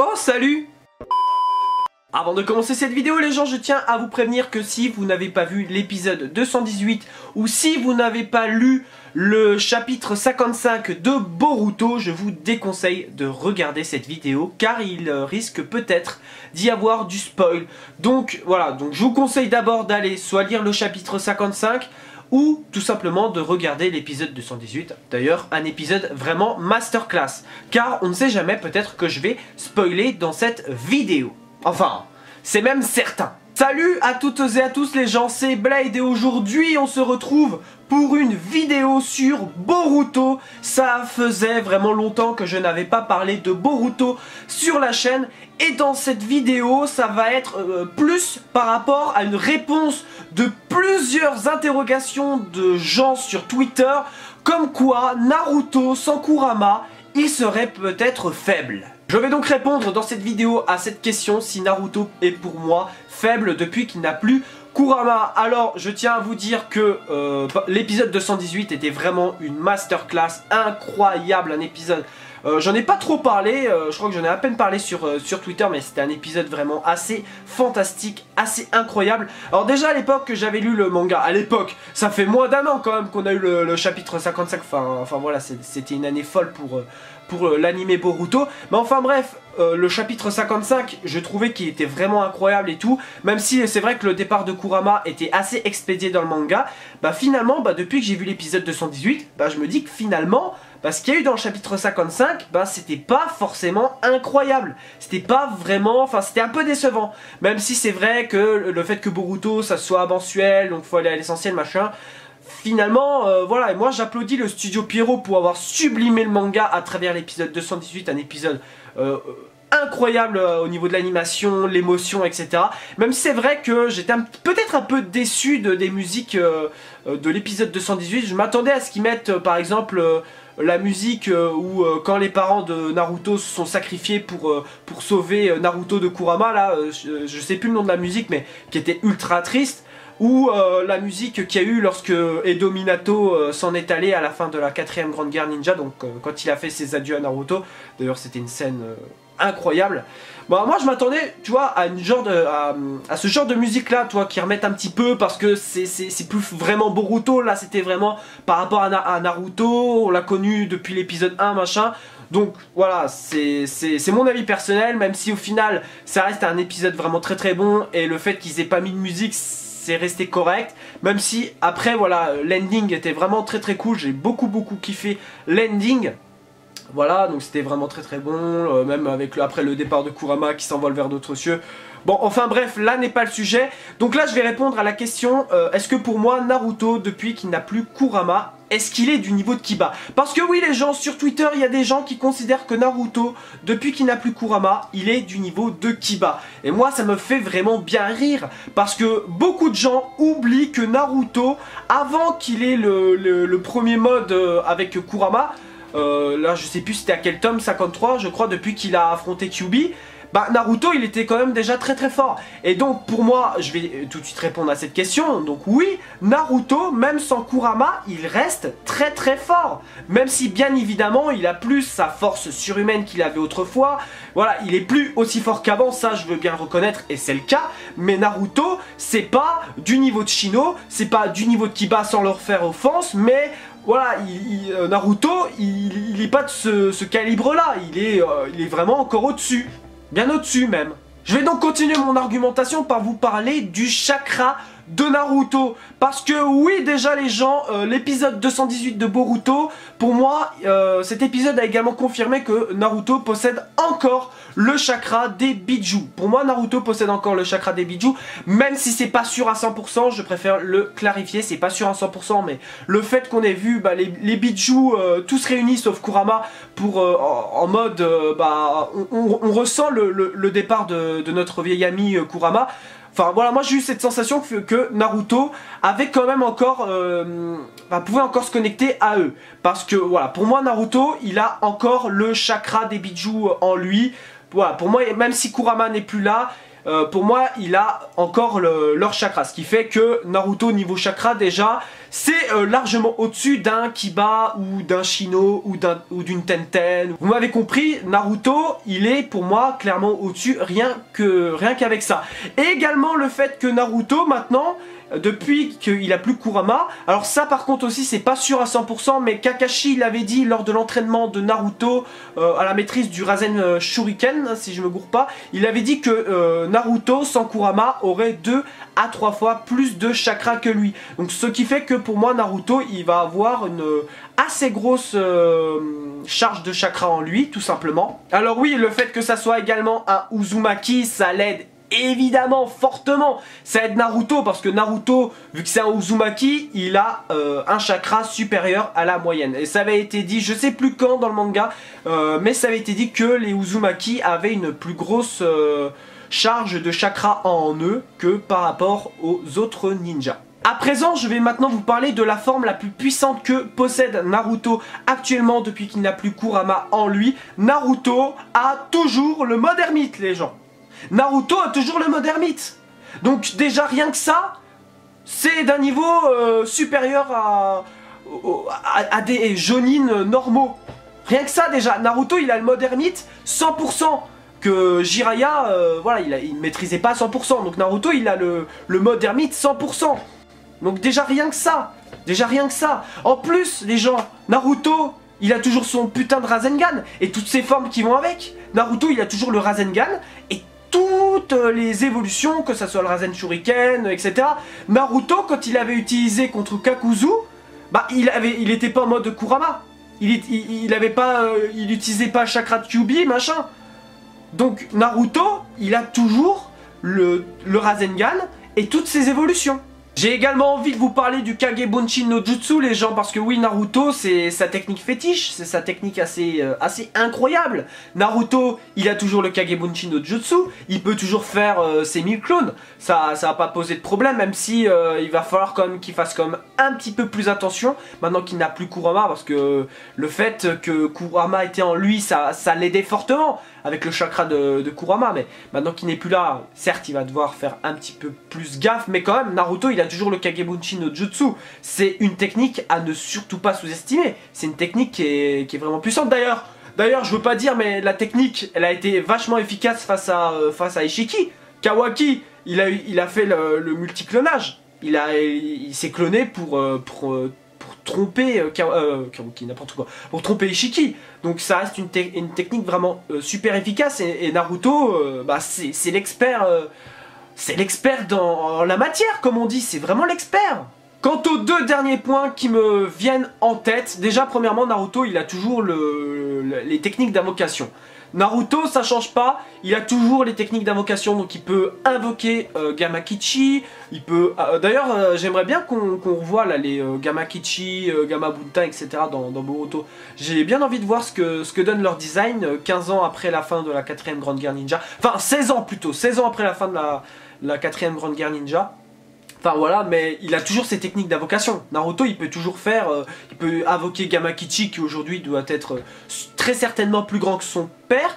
Oh salut! Avant de commencer cette vidéo les gens, je tiens à vous prévenir que si vous n'avez pas vu l'épisode 218 ou si vous n'avez pas lu le chapitre 55 de Boruto, je vous déconseille de regarder cette vidéo car il risque peut-être d'y avoir du spoil. Donc voilà, donc je vous conseille d'abord d'aller soit lire le chapitre 55 ou tout simplement de regarder l'épisode 218. D'ailleurs, un épisode vraiment masterclass. Car on ne sait jamais, peut-être que je vais spoiler dans cette vidéo. Enfin, c'est même certain. Salut à toutes et à tous les gens, c'est Blade et aujourd'hui on se retrouve pour une vidéo sur Boruto. Ça faisait vraiment longtemps que je n'avais pas parlé de Boruto sur la chaîne et dans cette vidéo ça va être plus par rapport à une réponse de plusieurs interrogations de gens sur Twitter comme quoi Naruto sans Kurama il serait peut-être faible. Je vais donc répondre dans cette vidéo à cette question si Naruto est pour moi faible depuis qu'il n'a plus Kurama. Alors je tiens à vous dire que l'épisode 218 était vraiment une masterclass incroyable, un épisode. J'en ai pas trop parlé, je crois que j'en ai à peine parlé sur Twitter, mais c'était un épisode vraiment assez fantastique, assez incroyable. Alors déjà à l'époque que j'avais lu le manga, à l'époque, ça fait moins d'un an quand même qu'on a eu le chapitre 55, enfin voilà, c'était une année folle pour l'anime Boruto. Mais enfin bref, le chapitre 55, je trouvais qu'il était vraiment incroyable et tout. Même si c'est vrai que le départ de Kurama était assez expédié dans le manga. Bah finalement, depuis que j'ai vu l'épisode 218, je me dis que finalement, ce qu'il y a eu dans le chapitre 55, c'était pas forcément incroyable. C'était pas vraiment, enfin c'était un peu décevant. Même si c'est vrai que le fait que Boruto ça soit mensuel, donc faut aller à l'essentiel machin. Finalement, voilà, et moi j'applaudis le studio Pierrot pour avoir sublimé le manga à travers l'épisode 218, un épisode incroyable au niveau de l'animation, l'émotion, etc. Même si c'est vrai que j'étais peut-être un peu déçu des musiques de l'épisode 218, je m'attendais à ce qu'ils mettent par exemple la musique où quand les parents de Naruto se sont sacrifiés pour sauver Naruto de Kurama, là, je sais plus le nom de la musique, mais qui était ultra triste. Ou la musique qu'il y a eu lorsque Edo Minato s'en est allé à la fin de la 4ème grande guerre ninja, donc quand il a fait ses adieux à Naruto. D'ailleurs c'était une scène incroyable. Bon, moi je m'attendais, tu vois, à ce genre de musique là, toi, qui remettent un petit peu parce que c'est plus vraiment Boruto. Là c'était vraiment par rapport à Naruto, on l'a connu depuis l'épisode 1 machin. Donc voilà, c'est mon avis personnel, même si au final ça reste un épisode vraiment très très bon. Et le fait qu'ils aient pas mis de musique, c'est resté correct, même si après voilà, l'ending était vraiment très très cool, j'ai beaucoup kiffé l'ending. Voilà, donc c'était vraiment très très bon, même avec après le départ de Kurama qui s'envole vers d'autres cieux. Bon, enfin bref, là n'est pas le sujet. Donc là je vais répondre à la question, est-ce que pour moi Naruto, depuis qu'il n'a plus Kurama, est-ce qu'il est du niveau de Kiba? Parce que oui les gens, sur Twitter, il y a des gens qui considèrent que Naruto, depuis qu'il n'a plus Kurama, il est du niveau de Kiba. Et moi ça me fait vraiment bien rire, parce que beaucoup de gens oublient que Naruto, avant qu'il ait le premier mode avec Kurama, là je sais plus c'était à quel tome, 53 je crois, depuis qu'il a affronté Kyuubi, Naruto il était quand même déjà très très fort. Et donc pour moi, je vais tout de suite répondre à cette question. Donc oui, Naruto, même sans Kurama, il reste très très fort. Même si bien évidemment il a plus sa force surhumaine qu'il avait autrefois. Voilà, il est plus aussi fort qu'avant, ça je veux bien le reconnaître et c'est le cas. Mais Naruto, c'est pas du niveau de Shino, c'est pas du niveau de Kiba sans leur faire offense, mais voilà, Naruto, il est pas de ce calibre là, il est vraiment encore au-dessus. Bien au-dessus même. Je vais donc continuer mon argumentation par vous parler du chakra de Naruto. Parce que oui déjà les gens, l'épisode 218 de Boruto, pour moi cet épisode a également confirmé que Naruto possède encore le chakra des Biju. Pour moi Naruto possède encore le chakra des Biju, même si c'est pas sûr à 100%, je préfère le clarifier, c'est pas sûr à 100%, mais le fait qu'on ait vu les Biju tous réunis sauf Kurama pour en mode on ressent le départ de notre vieil ami Kurama. Enfin voilà, moi j'ai eu cette sensation que Naruto avait quand même encore, pouvait encore se connecter à eux. Parce que voilà, pour moi Naruto, il a encore le chakra des Biju en lui. Voilà, pour moi, même si Kurama n'est plus là, pour moi il a encore leur chakra, ce qui fait que Naruto niveau chakra déjà c'est largement au-dessus d'un Kiba ou d'un Shino ou d'une Tenten. Vous m'avez compris, Naruto il est pour moi clairement au-dessus rien qu'avec ça. Et également le fait que Naruto maintenant, depuis qu'il a plus Kurama, alors ça par contre aussi c'est pas sûr à 100%, mais Kakashi l'avait dit lors de l'entraînement de Naruto à la maîtrise du Rasen Shuriken, si je me gourre pas, il avait dit que Naruto sans Kurama aurait 2 à 3 fois plus de chakra que lui. Donc ce qui fait que pour moi Naruto il va avoir une assez grosse charge de chakra en lui tout simplement. Alors oui, le fait que ça soit également un Uzumaki ça l'aide évidemment fortement, ça aide Naruto parce que Naruto, vu que c'est un Uzumaki, il a un chakra supérieur à la moyenne. Et ça avait été dit, je sais plus quand dans le manga, mais ça avait été dit que les Uzumaki avaient une plus grosse charge de chakra en eux que par rapport aux autres ninjas. À présent, je vais maintenant vous parler de la forme la plus puissante que possède Naruto actuellement depuis qu'il n'a plus Kurama en lui. Naruto a toujours le mode ermite, les gens. Naruto a toujours le mode ermite. Donc déjà rien que ça, c'est d'un niveau supérieur à des Jonin normaux. Rien que ça déjà, Naruto il a le mode ermite 100%. Que Jiraiya, voilà, il maîtrisait pas 100%. Donc Naruto il a le mode ermite 100%. Donc déjà rien que ça. Déjà rien que ça. En plus les gens, Naruto il a toujours son putain de Rasengan et toutes ses formes qui vont avec. Naruto il a toujours le Rasengan et toutes les évolutions, que ça soit le Rasen Shuriken, etc. Naruto, quand il avait utilisé contre Kakuzu, bah il était pas en mode Kurama. Il utilisait pas Chakra de Kyuubi, machin. Donc Naruto, il a toujours le Rasengan et toutes ses évolutions. J'ai également envie de vous parler du Kagebunshin no Jutsu, les gens, parce que oui, Naruto, c'est sa technique fétiche, c'est sa technique assez incroyable. Naruto, il a toujours le Kagebunshin no Jutsu, il peut toujours faire ses 1000 clones, ça va pas poser de problème, même si il va falloir quand même qu'il fasse comme un petit peu plus attention, maintenant qu'il n'a plus Kurama, parce que le fait que Kurama était en lui, ça l'aidait fortement, avec le chakra de Kurama, mais maintenant qu'il n'est plus là, certes il va devoir faire un petit peu plus gaffe, mais quand même Naruto il a toujours le Kagebunshin no Jutsu, c'est une technique à ne surtout pas sous-estimer, c'est une technique qui est vraiment puissante. D'ailleurs je veux pas dire, mais la technique elle a été vachement efficace face à Ishiki. Kawaki il a fait le multiclonage, il s'est cloné pour tromper Kawaki, n'importe quoi, pour tromper Ishiki. Donc ça reste une technique vraiment super efficace et Naruto, bah, c'est l'expert dans la matière, comme on dit, c'est vraiment l'expert. Quant aux deux derniers points qui me viennent en tête, déjà premièrement Naruto il a toujours les techniques d'invocation. Naruto ça change pas, il a toujours les techniques d'invocation, donc il peut invoquer Gamakichi, il peut... D'ailleurs j'aimerais bien qu'on revoie là, les Gamakichi, Gamabunta etc. dans Boruto. J'ai bien envie de voir ce que donne leur design 15 ans après la fin de la 4ème Grande Guerre Ninja. Enfin 16 ans plutôt, 16 ans après la fin de la 4ème Grande Guerre Ninja. Enfin voilà, mais il a toujours ses techniques d'invocation. Naruto il peut toujours faire, il peut invoquer Gamakichi qui aujourd'hui doit être très certainement plus grand que son père.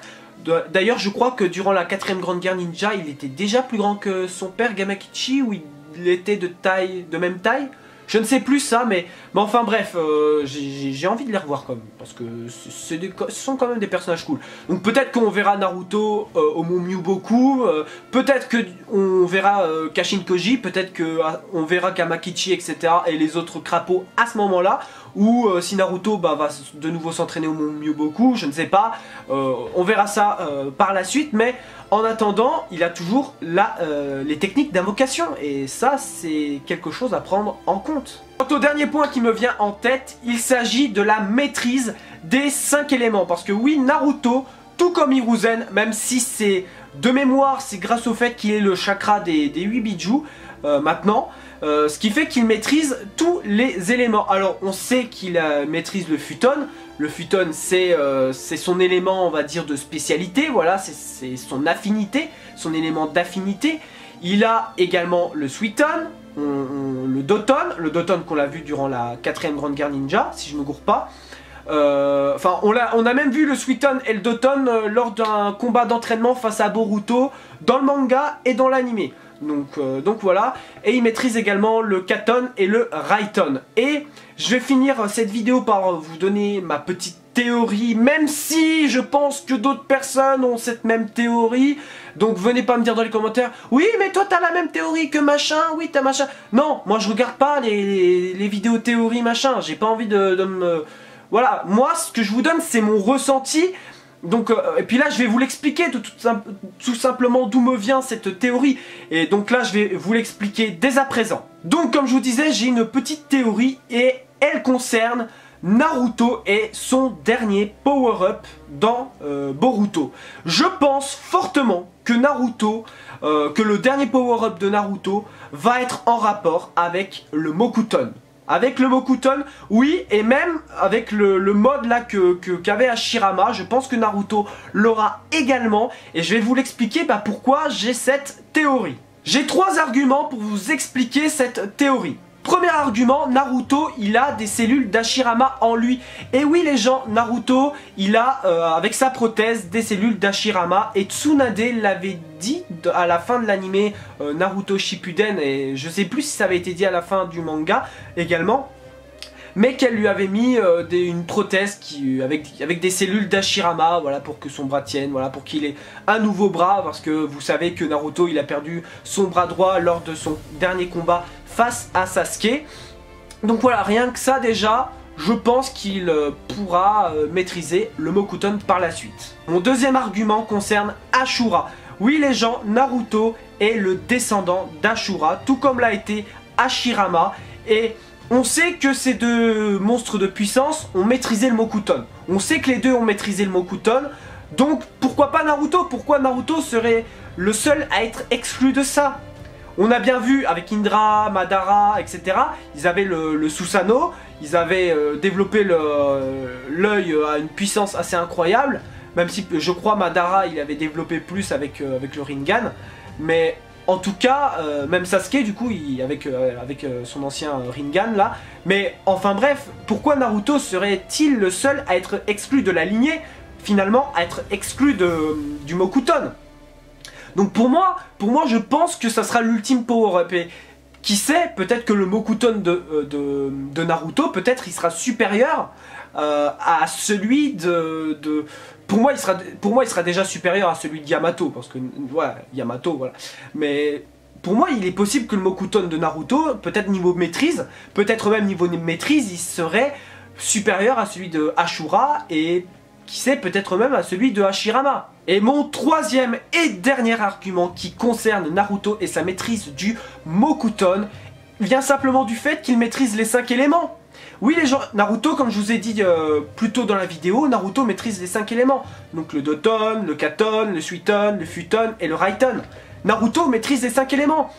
D'ailleurs je crois que durant la 4ème Grande Guerre Ninja il était déjà plus grand que son père Gamakichi, ou il était de même taille. Je ne sais plus ça, mais enfin bref, j'ai envie de les revoir quand même, parce que ce sont quand même des personnages cool. Donc peut-être qu'on verra Naruto au Mont Myoboku, peut-être qu'on verra Kashin Koji, peut-être qu'on verra Kamakichi, etc. et les autres crapauds à ce moment-là, ou si Naruto va de nouveau s'entraîner au Mont Myoboku, je ne sais pas, on verra ça par la suite, mais en attendant, il a toujours les techniques d'invocation, et ça c'est quelque chose à prendre en compte. Quant au dernier point qui me vient en tête, il s'agit de la maîtrise des 5 éléments, parce que oui, Naruto, tout comme Hiruzen, même si c'est de mémoire, c'est grâce au fait qu'il ait le chakra des 8 Biju maintenant, ce qui fait qu'il maîtrise tous les éléments. Alors on sait qu'il maîtrise le Futon. Le Futon c'est son élément, on va dire, de spécialité, voilà, c'est son affinité, son élément d'affinité. Il a également le Suiton, le Doton qu'on l'a vu durant la 4ème Grande Guerre Ninja, si je ne me gourre pas. Enfin, on a même vu le Suiton et le Doton lors d'un combat d'entraînement face à Boruto dans le manga et dans l'anime. Donc voilà, et il maîtrise également le Katon et le Raiton. Et je vais finir cette vidéo par vous donner ma petite théorie, même si je pense que d'autres personnes ont cette même théorie. Donc venez pas me dire dans les commentaires, oui mais toi t'as la même théorie que machin, oui t'as machin. Non, moi je regarde pas les vidéos théorie machin, j'ai pas envie de me... Voilà, moi ce que je vous donne c'est mon ressenti. Donc, et puis là je vais vous l'expliquer tout simplement d'où me vient cette théorie. Et donc là je vais vous l'expliquer dès à présent. Donc comme je vous disais, j'ai une petite théorie et elle concerne Naruto et son dernier power-up dans Boruto. Je pense fortement que Naruto, que le dernier power-up de Naruto va être en rapport avec le Mokuton. Avec le Mokuton, oui, et même avec le mode là qu'avait Hashirama, je pense que Naruto l'aura également. Et je vais vous l'expliquer pourquoi j'ai cette théorie. J'ai 3 arguments pour vous expliquer cette théorie. Premier argument, Naruto, il a des cellules d'Hashirama en lui. Et oui les gens, Naruto, il a, avec sa prothèse, des cellules d'Hashirama. Et Tsunade l'avait dit à la fin de l'anime Naruto Shippuden. Et je sais plus si ça avait été dit à la fin du manga également. Mais qu'elle lui avait mis une prothèse avec des cellules d'Hashirama, voilà, pour que son bras tienne, voilà, pour qu'il ait un nouveau bras, parce que vous savez que Naruto il a perdu son bras droit lors de son dernier combat face à Sasuke. Donc voilà, rien que ça déjà, je pense qu'il pourra maîtriser le Mokuton par la suite. Mon deuxième argument concerne Ashura. Oui les gens, Naruto est le descendant d'Ashura, tout comme l'a été Hashirama, et on sait que ces deux monstres de puissance ont maîtrisé le Mokuton. On sait que les deux ont maîtrisé le Mokuton. Donc pourquoi pas Naruto? Pourquoi Naruto serait le seul à être exclu de ça? On a bien vu avec Indra, Madara, etc. Ils avaient le Susanoo. Ils avaient développé l'œil à une puissance assez incroyable. Même si je crois Madara il avait développé plus avec le Rinnegan. Mais... en tout cas, même Sasuke du coup, avec son ancien Rinnegan là. Mais enfin bref, pourquoi Naruto serait-il le seul à être exclu de la lignée, finalement à être exclu du Mokuton? Donc pour moi je pense que ça sera l'ultime power-up. Et qui sait, peut-être que le Mokuton de Naruto, peut-être il sera supérieur à celui pour moi, il sera déjà supérieur à celui de Yamato, parce que, voilà, Yamato, voilà. Mais, pour moi, il est possible que le Mokuton de Naruto, peut-être niveau maîtrise, peut-être même niveau maîtrise, il serait supérieur à celui de Ashura, et, qui sait, peut-être même à celui de Hashirama. Et mon troisième et dernier argument qui concerne Naruto et sa maîtrise du Mokuton, vient simplement du fait qu'il maîtrise les 5 éléments. Oui les gens, Naruto, comme je vous ai dit plus tôt dans la vidéo, Naruto maîtrise les 5 éléments. Donc le Doton, le Katon, le Suiton, le Futon et le Raiton. Naruto maîtrise les 5 éléments.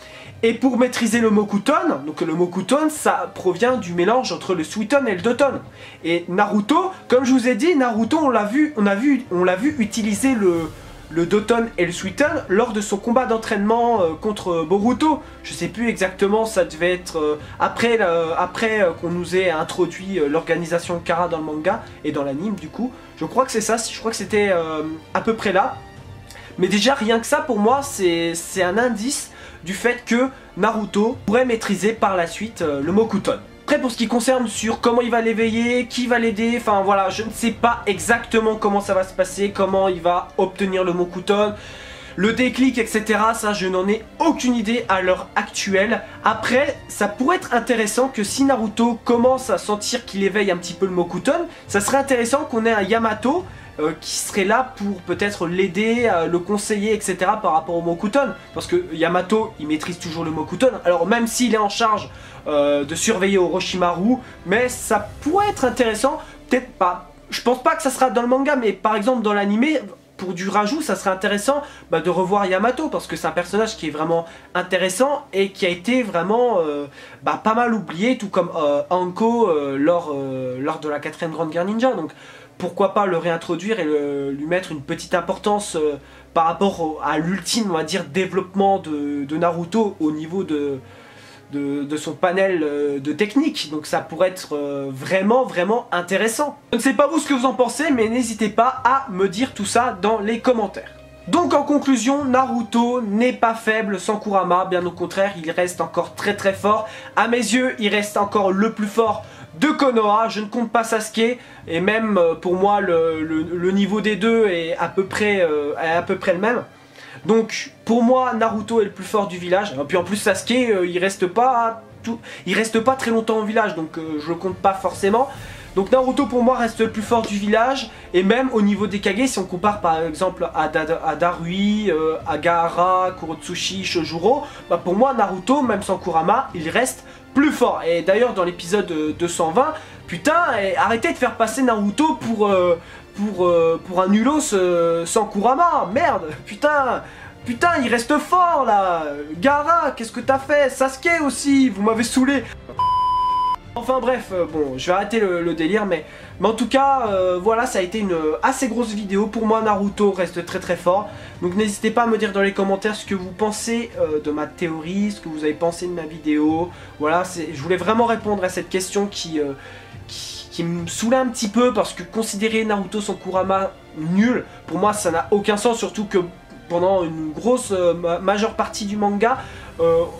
Et pour maîtriser le Mokuton, donc le Mokuton, ça provient du mélange entre le Suiton et le Doton. Et Naruto, comme je vous ai dit, Naruto, on l'a vu utiliser le Doton et le Suiton lors de son combat d'entraînement contre Boruto. Je sais plus exactement, ça devait être après qu'on nous ait introduit l'organisation Kara dans le manga et dans l'anime du coup. Je crois que c'est ça, je crois que c'était à peu près là. Mais déjà rien que ça pour moi c'est un indice du fait que Naruto pourrait maîtriser par la suite le Mokuton. Après pour ce qui concerne sur comment il va l'éveiller, qui va l'aider, enfin voilà, je ne sais pas exactement comment ça va se passer, comment il va obtenir le Mokuton, le déclic, etc. Ça je n'en ai aucune idée à l'heure actuelle. Après ça pourrait être intéressant que si Naruto commence à sentir qu'il éveille un petit peu le Mokuton, ça serait intéressant qu'on ait un Yamato qui serait là pour peut-être l'aider, le conseiller, etc. par rapport au Mokuton. Parce que Yamato, il maîtrise toujours le Mokuton. Alors même s'il est en charge de surveiller Orochimaru, mais ça pourrait être intéressant. Peut-être pas, je pense pas que ça sera dans le manga, mais par exemple dans l'anime, pour du rajout, ça serait intéressant de revoir Yamato. Parce que c'est un personnage qui est vraiment intéressant et qui a été vraiment pas mal oublié, tout comme Anko lors de la 4ème Grande Guerre Ninja. Donc pourquoi pas le réintroduire et lui mettre une petite importance par rapport à l'ultime, on va dire, développement de Naruto au niveau de son panel de techniques. Donc ça pourrait être vraiment intéressant. Je ne sais pas vous ce que vous en pensez, mais n'hésitez pas à me dire tout ça dans les commentaires. Donc en conclusion, Naruto n'est pas faible sans Kurama, bien au contraire, il reste encore très fort. À mes yeux, il reste encore le plus fort de Konoha. Je ne compte pas Sasuke, et même pour moi le niveau des deux est à peu près le même. Donc pour moi, Naruto est le plus fort du village. Et puis en plus Sasuke, il reste pas très longtemps au village, donc je le compte pas forcément. Donc Naruto pour moi reste le plus fort du village. Et même au niveau des Kage, si on compare par exemple à Darui, à Gaara, Kurotsuchi, Shojuro, bah pour moi Naruto, même sans Kurama, il reste plus fort. Et d'ailleurs dans l'épisode 220, putain, arrêtez de faire passer Naruto pour un nulos sans Kurama, merde, putain, il reste fort là. Gaara, qu'est-ce que t'as fait? Sasuke aussi, vous m'avez saoulé. Enfin bref, bon, je vais arrêter le délire, mais en tout cas, voilà, ça a été une assez grosse vidéo. Pour moi, Naruto reste très fort. Donc n'hésitez pas à me dire dans les commentaires ce que vous pensez de ma théorie, ce que vous avez pensé de ma vidéo. Voilà, je voulais vraiment répondre à cette question qui me saoulait un petit peu, parce que considérer Naruto sans Kurama nul, pour moi ça n'a aucun sens, surtout que pendant une grosse majeure partie du manga,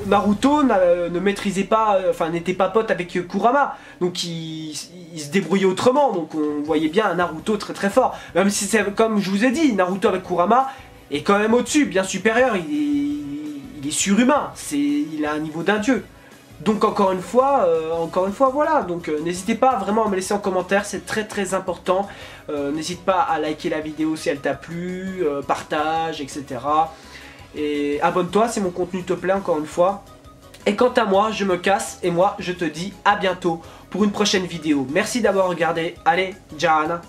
Naruto ne maîtrisait pas, enfin n'était pas pote avec Kurama, donc il se débrouillait autrement, donc on voyait bien un Naruto très fort, même si c'est comme je vous ai dit, Naruto avec Kurama est quand même au-dessus, bien supérieur, il est surhumain, il a un niveau d'un dieu. Donc encore une fois, voilà, donc n'hésitez pas vraiment à me laisser en commentaire, c'est très important. N'hésite pas à liker la vidéo si elle t'a plu, partage, etc. Et abonne-toi si mon contenu te plaît, encore une fois. Et quant à moi, je me casse et moi je te dis à bientôt pour une prochaine vidéo. Merci d'avoir regardé, allez, Jana.